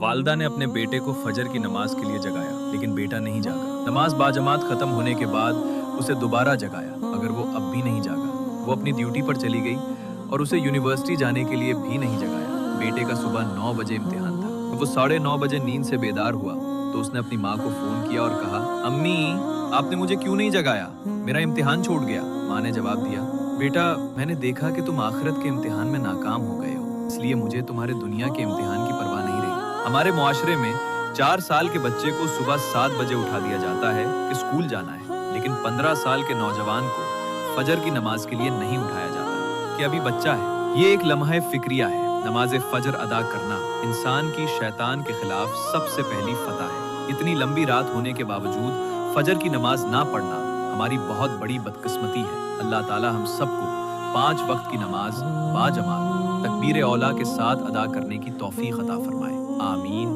والدہ نے अपने बेटे को फजर की नमाज के लिए जगाया, लेकिन बेटा नहीं जागा। नमाज बाजमात खत्म होने के बाद उसे दोबारा जगाया, मगर वो अब भी नहीं जागा। वो अपनी ड्यूटी पर चली गई और उसे यूनिवर्सिटी जाने के लिए भी नहीं जगाया। बेटे का सुबह 9 बजे इम्तिहान था। वो 9:30 बजे नींद से बेदार हुआ तो उसने अपनी माँ को फोन किया और कहा, अम्मी, आपने मुझे क्यों नहीं जगाया? मेरा इम्तिहान छूट गया। माँ ने जवाब दिया, बेटा, मैंने देखा कि तुम आखिरत के इम्तिहान में नाकाम हो गए हो, इसलिए मुझे तुम्हारे दुनिया के इम्तिहान की परवाह नहीं रही। हमारे मुआशरे में 4 साल के बच्चे को सुबह 7 बजे उठा दिया जाता है कि स्कूल जाना है, लेकिन 15 साल के नौजवान को फजर की नमाज के लिए नहीं उठाया जाता कि अभी बच्चा है। ये एक लम्हा फिक्रिया है। नमाज फजर अदा करना इंसान की शैतान के खिलाफ सबसे पहली फतह है। इतनी लंबी रात होने के बावजूद फजर की नमाज ना पढ़ना हमारी बहुत बड़ी बदकिस्मती है। अल्लाह ताला हम सबको 5 वक्त की नमाज बाजमात तकबीर औला के साथ अदा करने की तौफीक अता फरमाए। आमीन।